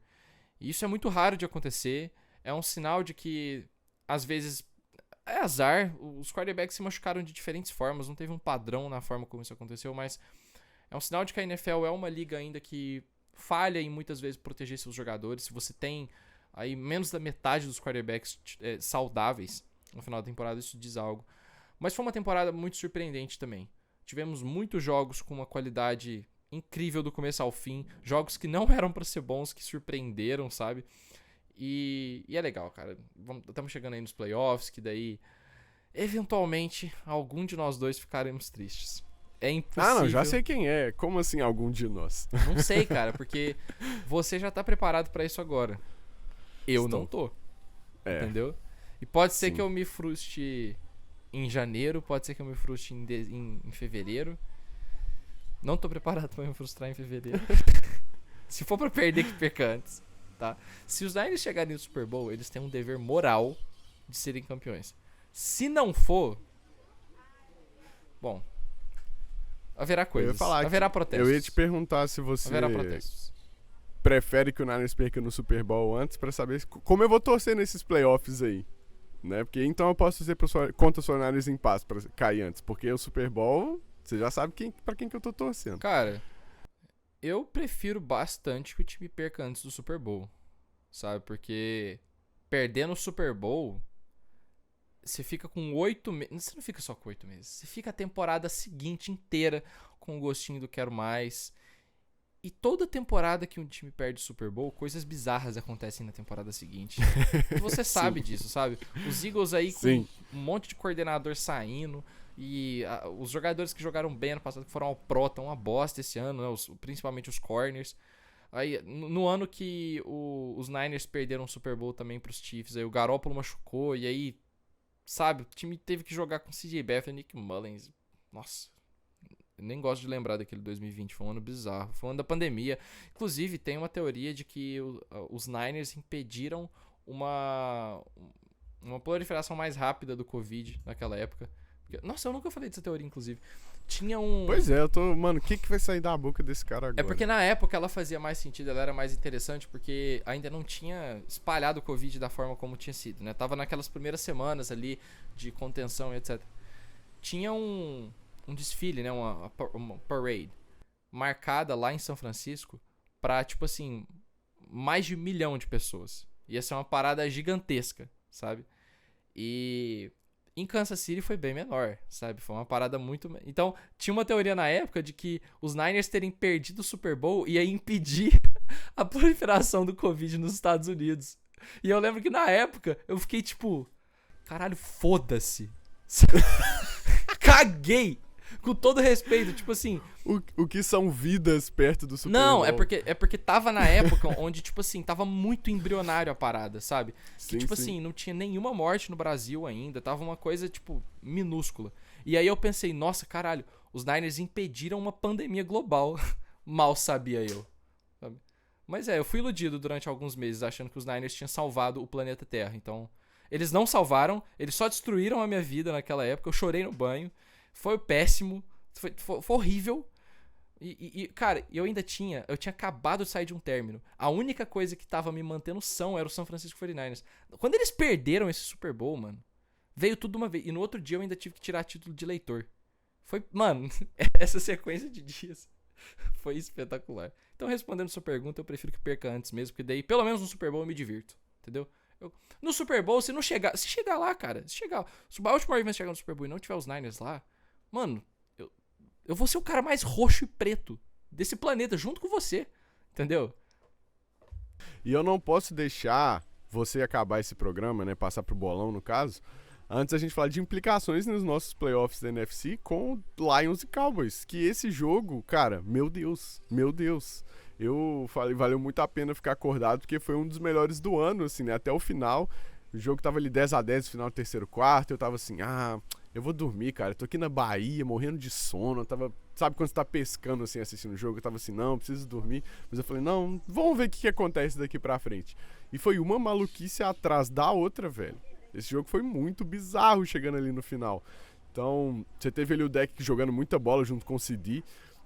E isso é muito raro de acontecer. É um sinal de que, às vezes, é azar. Os quarterbacks se machucaram de diferentes formas. Não teve um padrão na forma como isso aconteceu, mas é um sinal de que a NFL é uma liga ainda que falha em muitas vezes proteger seus jogadores. Se você tem aí menos da metade dos quarterbacks saudáveis no final da temporada, isso diz algo. Mas foi uma temporada muito surpreendente também. Tivemos muitos jogos com uma qualidade incrível do começo ao fim. Jogos que não eram pra ser bons, que surpreenderam, sabe? E é legal, cara. Estamos chegando aí nos playoffs, que daí, eventualmente, algum de nós dois ficaremos tristes. É impossível. Ah, não, já sei quem é. Como assim algum de nós? Não sei, cara, porque você já tá preparado pra isso agora. Eu não tô. Entendeu? E pode ser que eu me frustre em janeiro, pode ser que eu me frustre em fevereiro. Não tô preparado pra me frustrar em fevereiro. Se for pra perder, que perca antes, tá? Se os Niners chegarem no Super Bowl, eles têm um dever moral de serem campeões. Se não for, bom, haverá coisas. Haverá protestos. Eu ia te perguntar se você haverá protestos. Prefere que o Niners perca no Super Bowl antes pra saber como eu vou torcer nesses playoffs aí, né? Porque então eu posso torcer contra o seu Niners em paz pra cair antes, porque o Super Bowl, você já sabe pra quem que eu tô torcendo. Cara, eu prefiro bastante que o time perca antes do Super Bowl, sabe? Porque perder no Super Bowl, você fica com 8 meses. Você não fica só com 8 meses. Você fica a temporada seguinte inteira com o gostinho do quero mais. E toda temporada que um time perde o Super Bowl, coisas bizarras acontecem na temporada seguinte. E você sabe disso, sabe? Os Eagles aí com um monte de coordenador saindo. E os jogadores que jogaram bem ano passado, que foram ao Pro, estão uma bosta esse ano, né? Principalmente os corners. Aí, no ano que os Niners perderam o Super Bowl também pros Chiefs, aí o Garoppolo machucou, e aí, sabe, o time teve que jogar com CJ Beathard e Nick Mullins. Nossa, eu nem gosto de lembrar daquele 2020, foi um ano bizarro, foi um ano da pandemia. Inclusive, tem uma teoria de que os Niners impediram uma proliferação mais rápida do Covid naquela época. Nossa, eu nunca falei dessa teoria, inclusive. Tinha um... Pois é, eu tô... Mano, o que vai sair da boca desse cara agora? É porque na época ela fazia mais sentido, ela era mais interessante, porque ainda não tinha espalhado o Covid da forma como tinha sido, né? Tava naquelas primeiras semanas ali de contenção e etc. Tinha um desfile, né? Uma parade marcada lá em São Francisco pra, tipo assim, mais de 1 milhão de pessoas. Ia ser uma parada gigantesca, sabe? E... em Kansas City foi bem menor, sabe? Foi uma parada muito... Então, tinha uma teoria na época de que os Niners terem perdido o Super Bowl ia impedir a proliferação do Covid nos Estados Unidos. E eu lembro que na época eu fiquei tipo... caralho, foda-se. Caguei! Com todo respeito, tipo assim... O que são vidas perto do Super Bowl? Não, é porque tava na época onde, tipo assim, tava muito embrionário a parada, sabe? Que, tipo assim, não tinha nenhuma morte no Brasil ainda, tava uma coisa, tipo, minúscula. E aí eu pensei, nossa, caralho, os Niners impediram uma pandemia global. Mal sabia eu, sabe? Mas eu fui iludido durante alguns meses, achando que os Niners tinham salvado o planeta Terra. Então, eles não salvaram, eles só destruíram a minha vida naquela época, eu chorei no banho. Foi péssimo, foi horrível. E cara, eu tinha acabado de sair de um término. A única coisa que tava me mantendo são era o San Francisco 49ers. Quando eles perderam esse Super Bowl, mano, veio tudo de uma vez. E no outro dia eu ainda tive que tirar título de eleitor. Mano, essa sequência de dias foi espetacular. Então, respondendo sua pergunta, eu prefiro que perca antes mesmo, porque daí, pelo menos no Super Bowl, eu me divirto. Entendeu? No Super Bowl, se chegar lá, cara, se o Baltimore Ravens chegar no Super Bowl e não tiver os Niners lá, mano, eu vou ser o cara mais roxo e preto desse planeta, junto com você. Entendeu? E eu não posso deixar você acabar esse programa, né? Passar pro bolão, no caso, antes a gente falar de implicações nos nossos playoffs da NFC com Lions e Cowboys. Que esse jogo, cara, meu Deus. Eu falei, valeu muito a pena ficar acordado, porque foi um dos melhores do ano, assim, né? Até o final. O jogo tava ali 10-10 no final do terceiro quarto. Eu tava assim, eu vou dormir, cara. Eu tô aqui na Bahia, morrendo de sono. Eu tava, sabe quando você tá pescando, assim, assistindo o jogo? Eu tava assim, não, preciso dormir. Mas eu falei, não, vamos ver o que acontece daqui pra frente. E foi uma maluquice atrás da outra, velho. Esse jogo foi muito bizarro chegando ali no final. Então, você teve ali o deck jogando muita bola junto com o CD,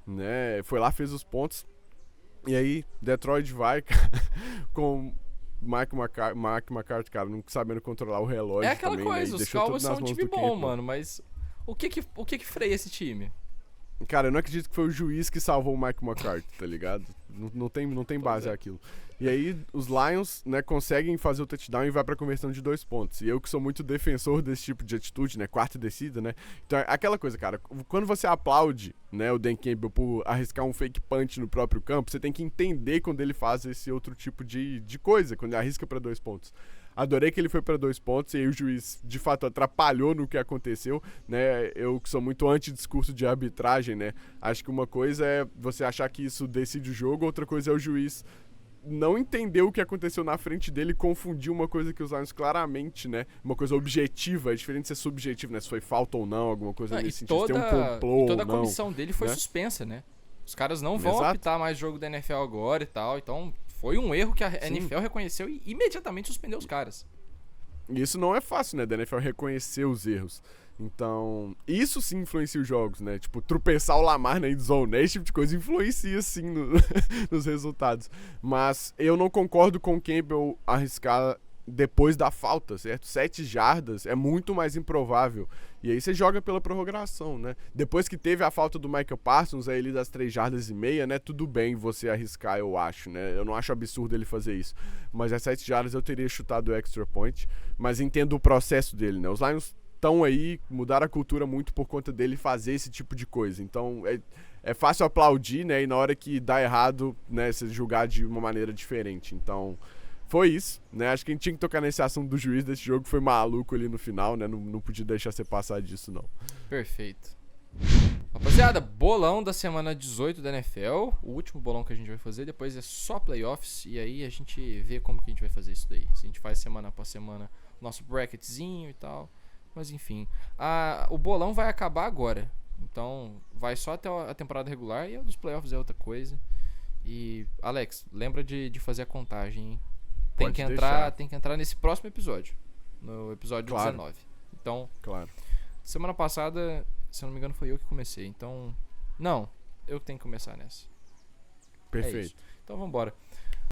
né? Foi lá, fez os pontos. E aí, Detroit vai com Mike McCarthy, cara, não sabendo controlar o relógio. É aquela também, coisa, né? os Cowboys são um time bom, mano, mas o que que freia esse time? Cara, eu não acredito que foi o juiz que salvou o Mike McCarthy, tá ligado? Não tem base aquilo. E aí, os Lions, né, conseguem fazer o touchdown e vai pra conversão de 2 pontos. E eu que sou muito defensor desse tipo de atitude, né, quarta descida, né? Então, é aquela coisa, cara, quando você aplaude, né, o Dan Campbell por arriscar um fake punch no próprio campo, você tem que entender quando ele faz esse outro tipo de coisa, quando ele arrisca pra 2 pontos. Adorei que ele foi para 2 pontos e aí o juiz, de fato, atrapalhou no que aconteceu, né? Eu que sou muito anti-discurso de arbitragem, né? Acho que uma coisa é você achar que isso decide o jogo, outra coisa é o juiz não entender o que aconteceu na frente dele e confundir uma coisa que os Lions claramente, né? Uma coisa objetiva, é diferente de ser subjetivo, né? Se foi falta ou não, alguma coisa nesse sentido, se tem um complô toda ou não. A comissão dele foi né? suspensa, né? Os caras não vão Exato. apitar mais jogo da NFL agora e tal, então foi um erro que a NFL reconheceu e imediatamente suspendeu os caras. E isso não é fácil, né, da NFL reconhecer os erros. Então, isso sim influencia os jogos, né? Tipo, tropeçar o Lamar na endzone, né? Esse tipo de coisa influencia sim nos resultados. Mas eu não concordo com o Campbell arriscar depois da falta, certo? 7 jardas é muito mais improvável. E aí você joga pela prorrogação, né? Depois que teve a falta do Michael Parsons, aí ele das 3 jardas e meia, né? Tudo bem você arriscar, eu acho, né? Eu não acho absurdo ele fazer isso. Mas as 7 jardas eu teria chutado o extra point. Mas entendo o processo dele, né? Os Lions estão aí, mudaram a cultura muito por conta dele fazer esse tipo de coisa. Então, é fácil aplaudir, né? E na hora que dá errado, né? Você julgar de uma maneira diferente. Então, foi isso, né? Acho que a gente tinha que tocar nesse assunto do juiz desse jogo, que foi maluco ali no final, né? Não podia deixar você passar disso, não. Perfeito. Rapaziada, bolão da semana 18 da NFL, o último bolão que a gente vai fazer, depois é só playoffs, e aí a gente vê como que a gente vai fazer isso daí. Se a gente faz semana após semana nosso bracketzinho e tal, mas enfim. O bolão vai acabar agora, então vai só até a temporada regular e o dos playoffs é outra coisa. E, Alex, lembra de fazer a contagem, hein? Tem que entrar nesse próximo episódio, no episódio 19. Então, semana passada, se eu não me engano, foi eu que comecei. Então, não, eu que tenho que começar nessa. Perfeito. Então, vambora.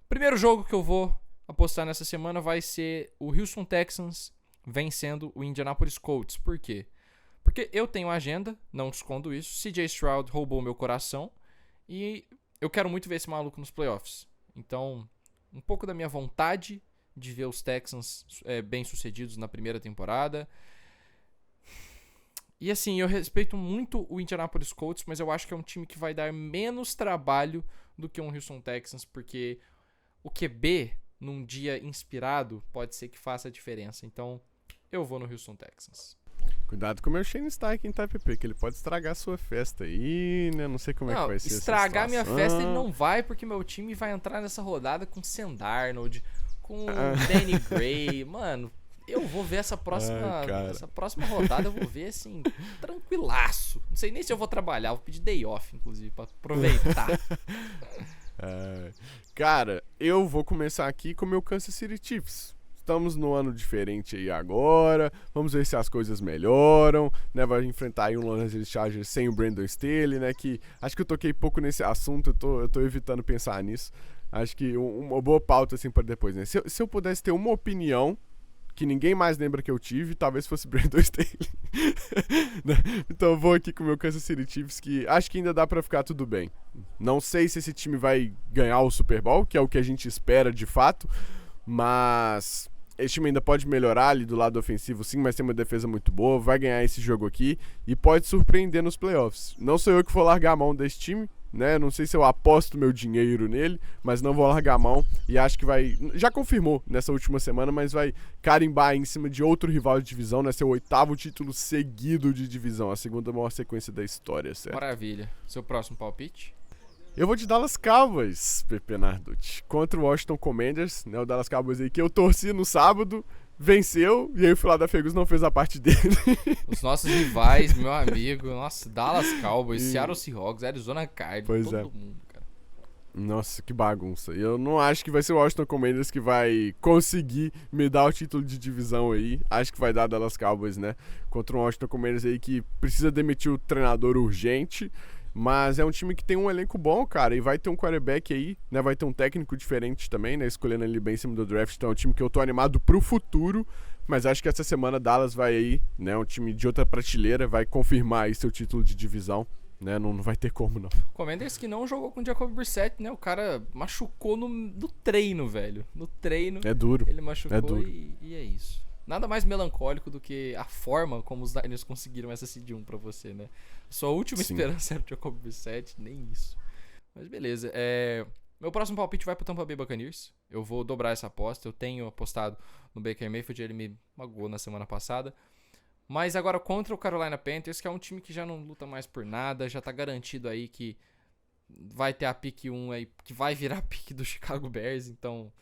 Primeiro jogo que eu vou apostar nessa semana vai ser o Houston Texans vencendo o Indianapolis Colts. Por quê? Porque eu tenho agenda, não escondo isso. CJ Stroud roubou meu coração e eu quero muito ver esse maluco nos playoffs. Então, um pouco da minha vontade de ver os Texans bem-sucedidos na primeira temporada. E assim, eu respeito muito o Indianapolis Colts, mas eu acho que é um time que vai dar menos trabalho do que um Houston Texans, porque o QB, num dia inspirado, pode ser que faça a diferença. Então, eu vou no Houston Texans. Cuidado com o meu Shane Steichen, tá, PP? Que ele pode estragar a sua festa aí, né? Não sei como é que vai ser estragar minha festa ele não vai, porque meu time vai entrar nessa rodada com Sam Darnold, com Danny Gray. Mano, eu vou ver essa próxima rodada, eu vou ver, assim, tranquilaço. Não sei nem se eu vou trabalhar, vou pedir day off, inclusive, pra aproveitar. Cara, eu vou começar aqui com o meu Kansas City Chiefs. Estamos num ano diferente aí agora, vamos ver se as coisas melhoram, né? Vai enfrentar aí um Los Angeles Chargers sem o Brandon Staley, né? Que acho que eu toquei pouco nesse assunto, eu tô evitando pensar nisso. Acho que uma boa pauta assim para depois, né? Se eu pudesse ter uma opinião que ninguém mais lembra que eu tive, talvez fosse Brandon Staley. Então eu vou aqui com o meu Kansas City Chiefs, que acho que ainda dá pra ficar tudo bem. Não sei se esse time vai ganhar o Super Bowl, que é o que a gente espera de fato, mas esse time ainda pode melhorar ali do lado ofensivo, sim, mas tem uma defesa muito boa, vai ganhar esse jogo aqui e pode surpreender nos playoffs. Não sou eu que vou largar a mão desse time, né? Não sei se eu aposto meu dinheiro nele, mas não vou largar a mão e acho que vai... Já confirmou nessa última semana, mas vai carimbar em cima de outro rival de divisão, né? Seu 8º título seguido de divisão, a segunda maior sequência da história, certo? Maravilha. Seu próximo palpite? Eu vou de Dallas Cowboys, Pepe Narducci, contra o Washington Commanders, né? O Dallas Cowboys aí que eu torci no sábado, venceu, e aí o Philadelphia Eagles não fez a parte dele. Os nossos rivais, meu amigo, nossa, Dallas Cowboys, Seattle Seahawks, Arizona Cardinals, Pois todo é. mundo, cara. Nossa, que bagunça. E eu não acho que vai ser o Washington Commanders que vai conseguir me dar o título de divisão aí. Acho que vai dar Dallas Cowboys, né? Contra um Washington Commanders aí que precisa demitir o treinador urgente. Mas é um time que tem um elenco bom, cara, e vai ter um quarterback aí, né? Vai ter um técnico diferente também, né? Escolhendo ele bem em cima do draft. Então é um time que eu tô animado pro futuro. Mas acho que essa semana Dallas vai aí, né? Um time de outra prateleira, vai confirmar aí seu título de divisão, né? Não vai ter como, não. Commanders que não jogou com o Jacob Brissett, né? O cara machucou no treino, velho. No treino, É duro. ele machucou É duro. e é isso. Nada mais melancólico do que a forma como os Niners conseguiram essa seed 1 pra você, né? Sua última Sim. esperança era o Jacob Brissett, nem isso. Mas beleza. Meu próximo palpite vai pro Tampa Bay Buccaneers. Eu vou dobrar essa aposta. Eu tenho apostado no Baker Mayfield, ele me magoou na semana passada. Mas agora contra o Carolina Panthers, que é um time que já não luta mais por nada, já tá garantido aí que vai ter a pick 1 aí, que vai virar a pick do Chicago Bears, então,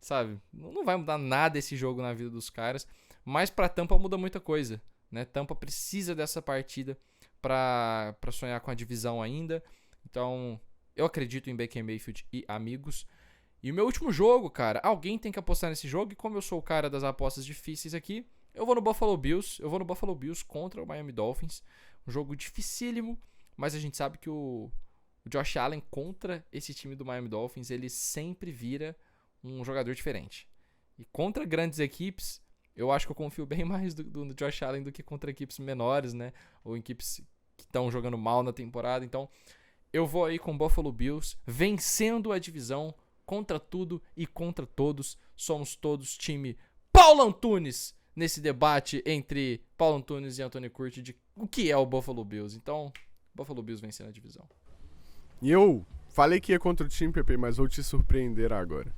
sabe, não vai mudar nada esse jogo na vida dos caras, mas pra Tampa muda muita coisa, né? Tampa precisa dessa partida pra sonhar com a divisão ainda, então eu acredito em Baker Mayfield e amigos. E o meu último jogo, cara, alguém tem que apostar nesse jogo, e como eu sou o cara das apostas difíceis aqui, eu vou no Buffalo Bills. Eu vou no Buffalo Bills contra o Miami Dolphins. Um jogo dificílimo, mas a gente sabe que o Josh Allen contra esse time do Miami Dolphins, ele sempre vira um jogador diferente. E contra grandes equipes, eu acho que eu confio bem mais do Josh Allen do que contra equipes menores, né? Ou equipes que estão jogando mal na temporada. Então, eu vou aí com o Buffalo Bills, vencendo a divisão contra tudo e contra todos. Somos todos time Paulo Antunes nesse debate entre Paulo Antunes e Anthony Curti de o que é o Buffalo Bills. Então, Buffalo Bills vencendo a divisão. E eu falei que ia contra o time, Pepe, mas vou te surpreender agora.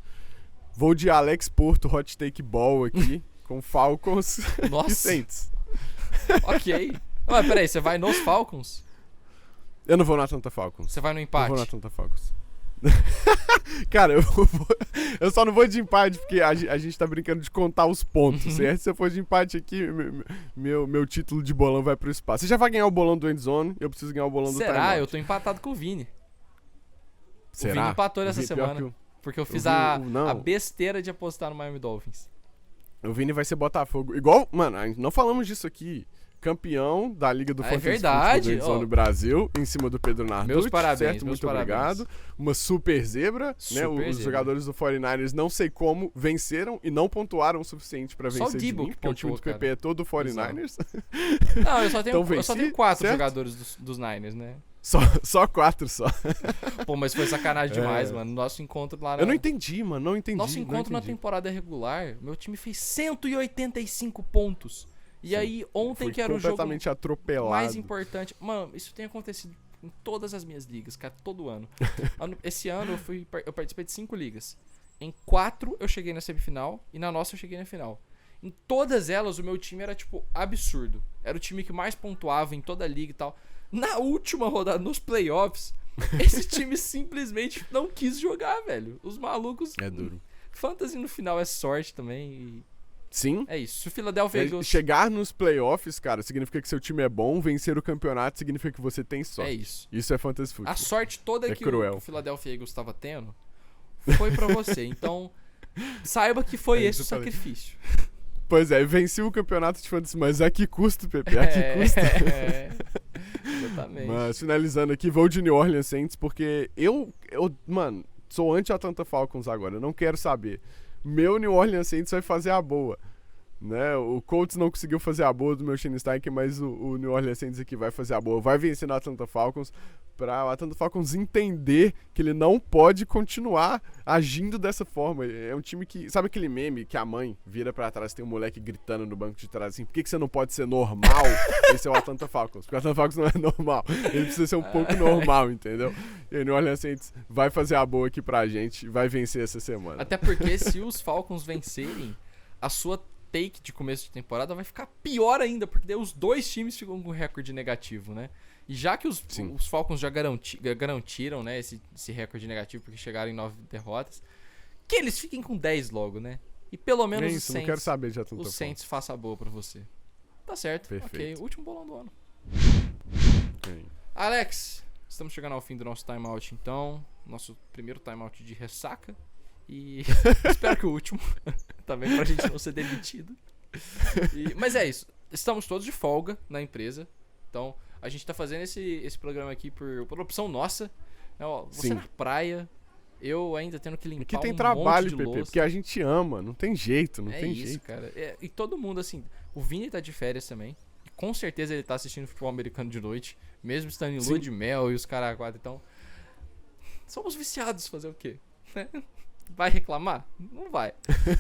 Vou de Alex Porto Hot Take Ball aqui, com Falcons Nossa. e Saints. Ok. Mas peraí, você vai nos Falcons? Eu não vou na Atlanta Falcons. Você vai no Eu empate? vou na Atlanta Falcons. Cara, eu só não vou de empate porque a gente tá brincando de contar os pontos, certo? Se eu for de empate aqui, meu título de bolão vai pro espaço. Você já vai ganhar o bolão do Endzone, eu preciso ganhar o bolão do Será? timeout. Eu tô empatado com o Vini. Será? O Vini empatou O nessa Vini- pior semana. que o- Porque eu fiz Vini- a não. besteira de apostar no Miami Dolphins. O Vini vai ser Botafogo. Igual, mano, não falamos disso aqui. Campeão da Liga do É Fantasy verdade, Football do Endzone ó. Brasil, em cima do Pedro Narducci. Meus parabéns, certo? meus Muito parabéns. obrigado. Uma super zebra, né? Super Os zebra. jogadores do 49ers, não sei como, venceram e não pontuaram o suficiente pra Só vencer o de Debo mim, que porque o time pontuou, do PP cara. é todo 49ers. Não, eu só tenho, Então eu só venci, tenho 4 certo? jogadores dos Niners, né? Só 4 só. Pô, mas foi sacanagem demais, É. mano. Nosso encontro lá na... Eu não entendi, mano, não entendi. Nosso não encontro na entendi. temporada regular, meu time fez 185 pontos. E Sim. aí, ontem Foi que era o jogo completamente atropelado. mais importante... Mano, isso tem acontecido em todas as minhas ligas, cara, todo ano. Esse ano eu participei de 5 ligas. Em 4 eu cheguei na semifinal e na nossa eu cheguei na final. Em todas elas o meu time era, tipo, absurdo. Era o time que mais pontuava em toda a liga e tal. Na última rodada, nos playoffs, esse time simplesmente não quis jogar, velho. Os malucos... É duro. Fantasy no final é sorte também e Sim. é isso. Se o Philadelphia Eagles... Chegar nos playoffs, cara, significa que seu time é bom. Vencer o campeonato significa que você tem sorte. É isso. Isso é fantasy football. A sorte toda É que cruel. o Philadelphia Eagles estava tendo foi pra você. Então, saiba que foi É esse o isso que eu falei. sacrifício. Pois é, venci o campeonato de fantasy, mas a que custo, Pepe? A que custo? É, exatamente. Mas finalizando aqui, vou de New Orleans Saints, porque mano, sou anti-Atlanta Falcons agora, eu não quero saber. Meu New Orleans Saints vai fazer a boa. né? O Colts não conseguiu fazer a boa do meu Shane Steichen, mas o New Orleans Saints aqui vai fazer a boa. Vai vencer no Atlanta Falcons, para o Atlanta Falcons entender que ele não pode continuar agindo dessa forma. É um time que... Sabe aquele meme que a mãe vira pra trás, tem um moleque gritando no banco de trás assim, por que você não pode ser normal? Esse é o Atlanta Falcons. Porque o Atlanta Falcons não é normal. Ele precisa ser um pouco normal, entendeu? E o New Orleans Saints vai fazer a boa aqui pra gente, vai vencer essa semana. Até porque se os Falcons vencerem, a sua take de começo de temporada vai ficar pior ainda, porque daí os dois times ficam com recorde negativo, né? E já que os Falcons já garantiram, né, esse recorde negativo porque chegaram em 9 derrotas, que eles fiquem com 10 logo, né? E pelo menos isso, os não quero saber de Atlanta Saints, Saints faça a boa pra você. Tá certo, perfeito. Ok, último bolão do ano. Sim. Alex, estamos chegando ao fim do nosso timeout, então. Nosso primeiro timeout de ressaca. E espero que o último, também, pra gente não ser demitido. Mas é isso, estamos todos de folga na empresa, então a gente tá fazendo esse programa aqui por opção nossa. Você na praia, eu ainda tendo que limpar aqui tem um trabalho, monte de louça. porque a gente ama, não tem jeito, não é tem isso, jeito. cara. E todo mundo, assim, o Vini tá de férias também. E com certeza ele tá assistindo futebol americano de noite, mesmo estando em lua de mel e os caras quatro. Então, somos viciados, fazer o quê? Vai reclamar? Não vai.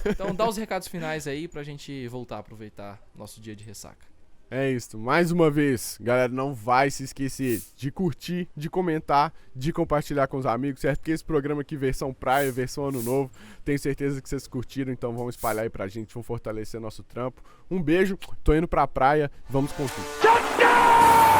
Então dá os recados finais aí pra gente voltar a aproveitar nosso dia de ressaca. É isso, mais uma vez, galera, não vai se esquecer de curtir, de comentar, de compartilhar com os amigos, certo? Porque esse programa aqui, versão praia, versão ano novo, tenho certeza que vocês curtiram, então vão espalhar aí pra gente, vão fortalecer nosso trampo. Um beijo, tô indo pra praia, vamos com tudo.